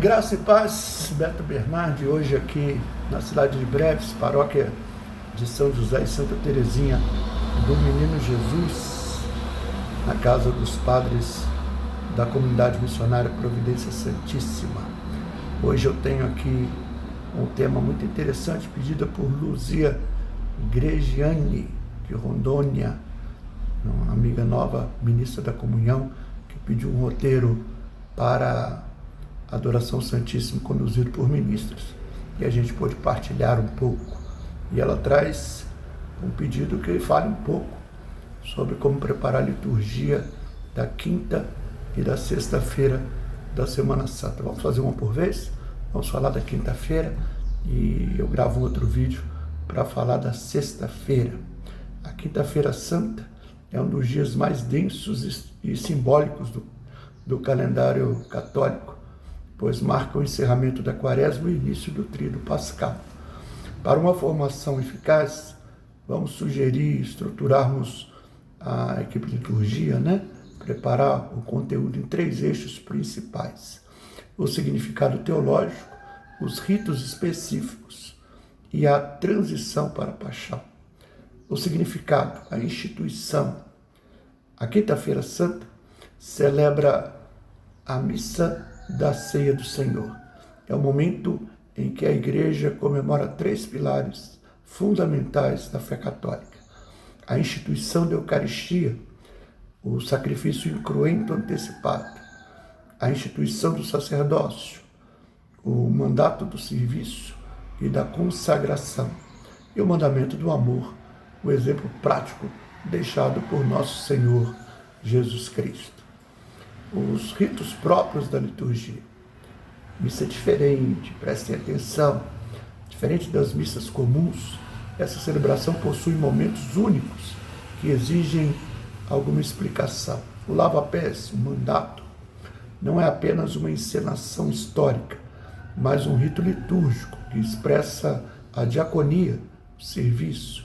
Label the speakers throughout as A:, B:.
A: Graça e paz, Beto Bernardi, hoje aqui na cidade de Breves, paróquia de São José e Santa Terezinha do Menino Jesus, na casa dos padres da comunidade missionária Providência Santíssima. Hoje eu tenho aqui um tema muito interessante, pedido por Luzia Gregiani, de Rondônia, uma amiga nova, ministra da Comunhão, que pediu um roteiro para Adoração Santíssima conduzido por ministros, e a gente pôde partilhar um pouco. E ela traz um pedido que fale um pouco sobre como preparar a liturgia da quinta e da sexta-feira da Semana Santa. Vamos fazer uma por vez? Vamos falar da quinta-feira e eu gravo um outro vídeo para falar da sexta-feira. A quinta-feira santa é um dos dias mais densos e simbólicos do calendário católico, pois marca o encerramento da quaresma e o início do tríduo pascal. Para uma formação eficaz, vamos sugerir estruturarmos a equipe de liturgia, preparar o conteúdo em 3 eixos principais: o significado teológico, os ritos específicos e a transição para a paixão. O significado, a instituição. A Quinta-feira Santa celebra a missa da Ceia do Senhor. É o momento em que a Igreja comemora 3 pilares fundamentais da fé católica: a instituição da Eucaristia, o sacrifício incruento antecipado, a instituição do sacerdócio, o mandato do serviço e da consagração, e o mandamento do amor, o exemplo prático deixado por nosso Senhor Jesus Cristo. Os ritos próprios da liturgia. Missa diferente, prestem atenção. Diferente das missas comuns, essa celebração possui momentos únicos que exigem alguma explicação. O lava-pés, o mandato, não é apenas uma encenação histórica, mas um rito litúrgico que expressa a diaconia, o serviço.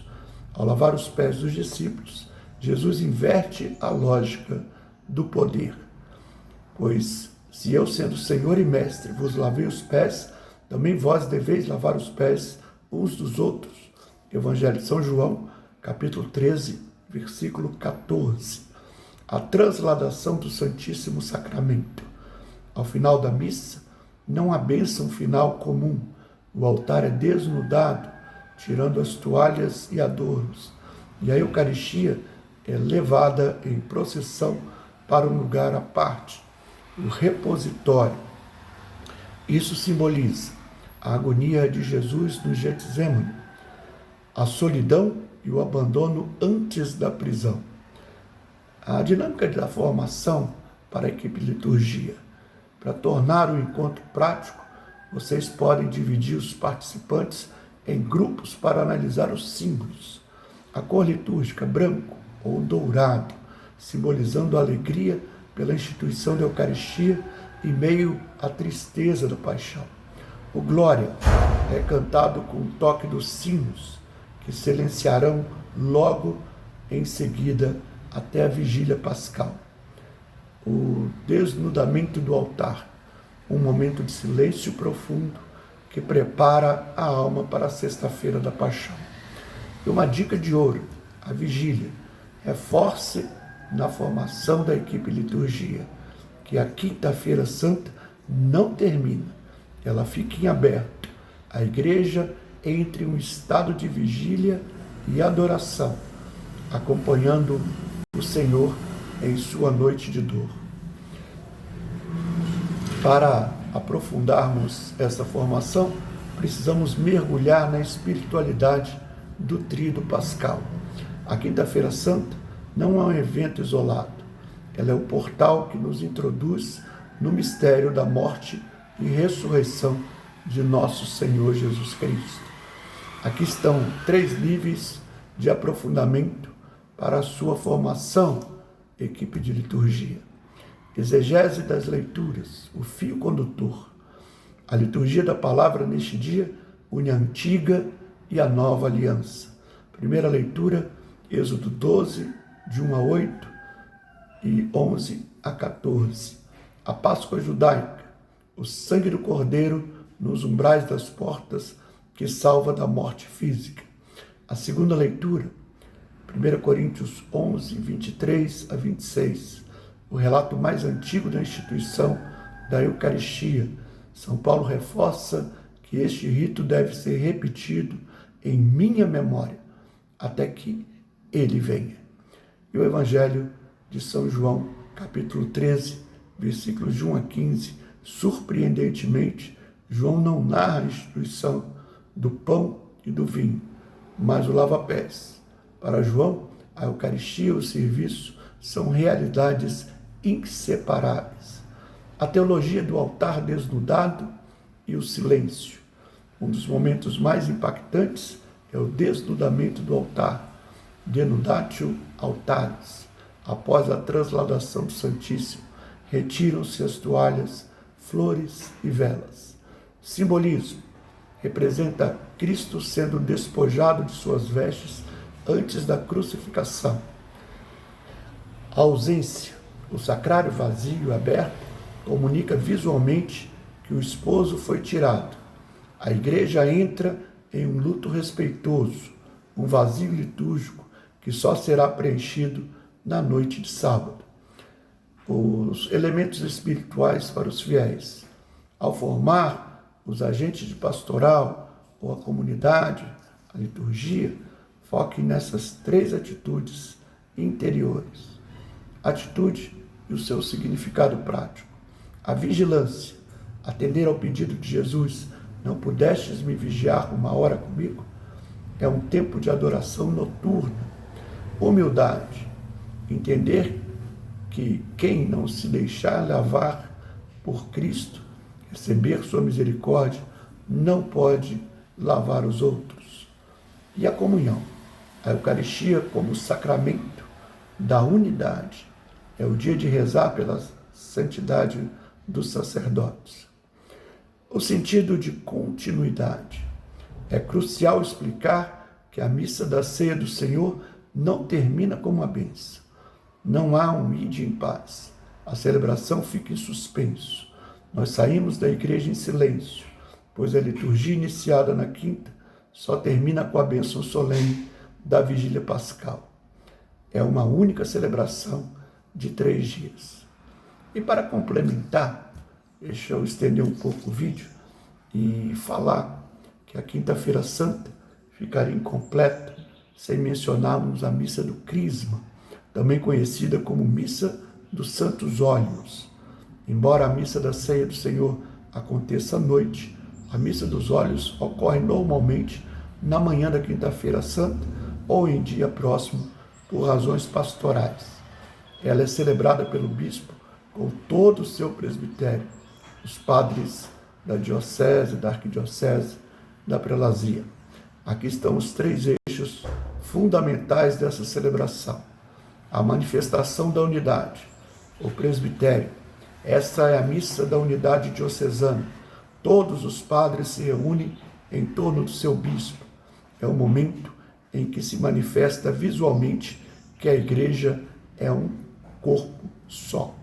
A: Ao lavar os pés dos discípulos, Jesus inverte a lógica do poder. Pois, se eu, sendo Senhor e Mestre, vos lavei os pés, também vós deveis lavar os pés uns dos outros. Evangelho de São João, capítulo 13, versículo 14. A transladação do Santíssimo Sacramento. Ao final da missa, não há bênção final comum. O altar é desnudado, tirando as toalhas e adornos. E a Eucaristia é levada em procissão para um lugar à parte, o repositório. Isso simboliza a agonia de Jesus no Getsemane, a solidão e o abandono antes da prisão. A dinâmica da formação para a equipe de liturgia. Para tornar o encontro prático, vocês podem dividir os participantes em grupos para analisar os símbolos. A cor litúrgica, branco ou dourado, simbolizando a alegria pela instituição da Eucaristia e meio à tristeza da paixão. O Glória é cantado com o toque dos sinos, que silenciarão logo em seguida até a vigília pascal. O desnudamento do altar, um momento de silêncio profundo que prepara a alma para a sexta-feira da paixão. E uma dica de ouro: a vigília. Reforce na formação da equipe liturgia que a Quinta-feira Santa não termina, ela fica em aberto. A Igreja entre um estado de vigília e adoração, acompanhando o Senhor em sua noite de dor. Para aprofundarmos essa formação, precisamos mergulhar na espiritualidade do tríduo pascal. A Quinta-feira Santa não é um evento isolado. Ela é o portal que nos introduz no mistério da morte e ressurreição de nosso Senhor Jesus Cristo. Aqui estão 3 níveis de aprofundamento para a sua formação, equipe de liturgia. Exegese das leituras, o fio condutor. A liturgia da palavra neste dia une a antiga e a nova aliança. Primeira leitura, Êxodo 12, de 1 a 8 e 11 a 14. A Páscoa judaica, o sangue do Cordeiro nos umbrais das portas que salva da morte física. A segunda leitura, 1 Coríntios 11, 23 a 26, o relato mais antigo da instituição da Eucaristia. São Paulo reforça que este rito deve ser repetido em minha memória, até que ele venha. E o Evangelho de São João, capítulo 13, versículos de 1 a 15, surpreendentemente, João não narra a instituição do pão e do vinho, mas o lava-pés. Para João, a Eucaristia e o serviço são realidades inseparáveis. A teologia do altar desnudado e o silêncio. Um dos momentos mais impactantes é o desnudamento do altar, denudatio altaris. Após a transladação do Santíssimo, retiram-se as toalhas, flores e velas. Simbolismo. Representa Cristo sendo despojado de suas vestes antes da crucificação. A ausência. O sacrário vazio e aberto comunica visualmente que o esposo foi tirado. A igreja entra em um luto respeitoso, um vazio litúrgico que só será preenchido na noite de sábado. Os elementos espirituais para os fiéis. Ao formar os agentes de pastoral ou a comunidade, a liturgia, foque nessas três atitudes interiores. Atitude e o seu significado prático. A vigilância, atender ao pedido de Jesus, não pudestes me vigiar 1 hora comigo? É um tempo de adoração noturna. Humildade, entender que quem não se deixar lavar por Cristo, receber sua misericórdia, não pode lavar os outros. E a comunhão, a Eucaristia como sacramento da unidade, é o dia de rezar pela santidade dos sacerdotes. O sentido de continuidade. É crucial explicar que a missa da ceia do Senhor não termina com uma bênção. Não há um ide em paz. A celebração fica em suspenso. Nós saímos da igreja em silêncio, pois a liturgia iniciada na quinta só termina com a bênção solene da vigília pascal. É uma única celebração de 3 dias. E para complementar, deixa eu estender um pouco o vídeo e falar que a Quinta-feira Santa ficaria incompleta sem mencionarmos a Missa do Crisma, também conhecida como Missa dos Santos Óleos. Embora a Missa da Ceia do Senhor aconteça à noite, a Missa dos Óleos ocorre normalmente na manhã da Quinta-feira Santa ou em dia próximo por razões pastorais. Ela é celebrada pelo bispo com todo o seu presbitério, os padres da diocese, da arquidiocese, da prelazia. Aqui estão os 3 eixos fundamentais dessa celebração. A manifestação da unidade, o presbitério. Essa é a missa da unidade diocesana. Todos os padres se reúnem em torno do seu bispo. É o momento em que se manifesta visualmente que a igreja é um corpo só.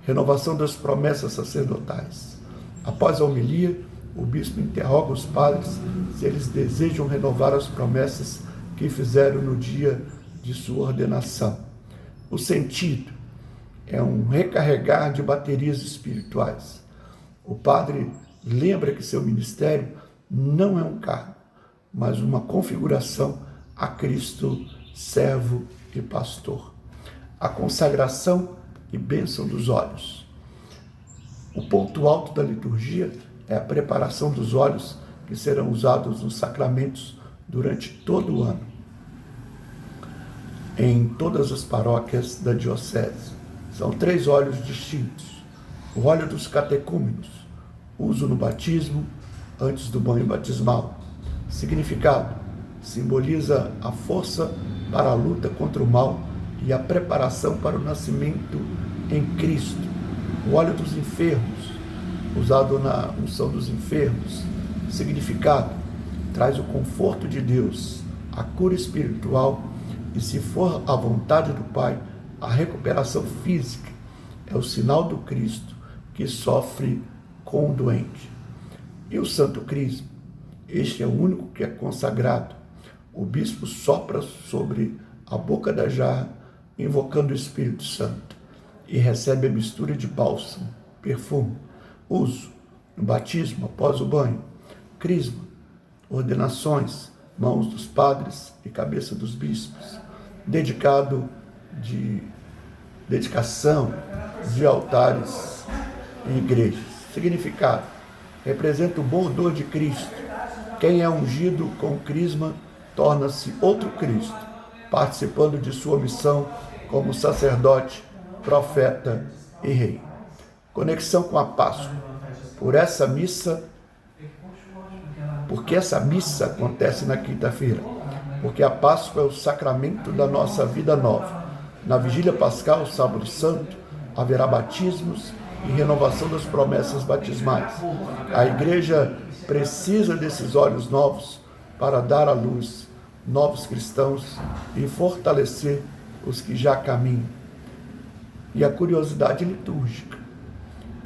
A: Renovação das promessas sacerdotais. Após a homilia, o bispo interroga os padres se eles desejam renovar as promessas que fizeram no dia de sua ordenação. O sentido é um recarregar de baterias espirituais. O padre lembra que seu ministério não é um cargo, mas uma configuração a Cristo, servo e pastor. A consagração e bênção dos óleos. O ponto alto da liturgia é a preparação dos óleos que serão usados nos sacramentos durante todo o ano, em todas as paróquias da diocese. São 3 óleos distintos. O óleo dos catecúmenos, uso no batismo, antes do banho batismal. Significado: simboliza a força para a luta contra o mal e a preparação para o nascimento em Cristo. O óleo dos enfermos, usado na unção dos enfermos. Significado: traz o conforto de Deus, a cura espiritual e, se for a vontade do Pai, a recuperação física. É o sinal do Cristo que sofre com o doente. E o Santo Crisma? Este é o único que é consagrado. O bispo sopra sobre a boca da jarra, invocando o Espírito Santo, e recebe a mistura de bálsamo, perfume, uso no batismo após o banho, crisma, ordenações, mãos dos padres e cabeça dos bispos, dedicação de altares em igrejas. Significado: representa o bom odor de Cristo. Quem é ungido com crisma torna-se outro Cristo, participando de sua missão como sacerdote, profeta e rei. Conexão com a Páscoa. Porque essa missa acontece na quinta-feira, porque a Páscoa é o sacramento da nossa vida nova. Na vigília pascal, sábado santo, haverá batismos e renovação das promessas batismais. A igreja precisa desses olhos novos para dar à luz novos cristãos e fortalecer os que já caminham. E a curiosidade litúrgica.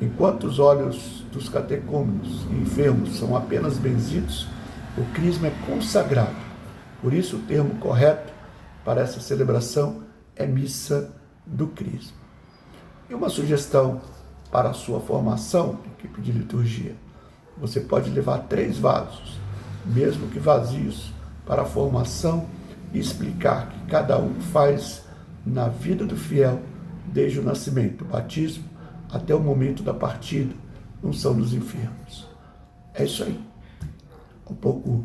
A: Enquanto os olhos dos catecúmenos e enfermos são apenas benzidos, o crisma é consagrado. Por isso o termo correto para essa celebração é missa do crisma. E uma sugestão para a sua formação, equipe de liturgia: você pode levar 3 vasos, mesmo que vazios, para a formação e explicar que cada um faz na vida do fiel desde o nascimento, o batismo, até o momento da partida, unção dos enfermos. É isso aí. Um pouco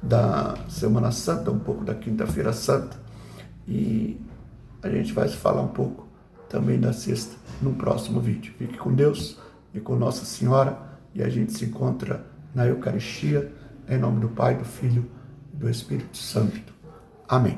A: da Semana Santa, um pouco da Quinta-feira Santa, e a gente vai se falar um pouco também da sexta no próximo vídeo. Fique com Deus e com Nossa Senhora, e a gente se encontra na Eucaristia, em nome do Pai, do Filho e do Espírito Santo. Amém.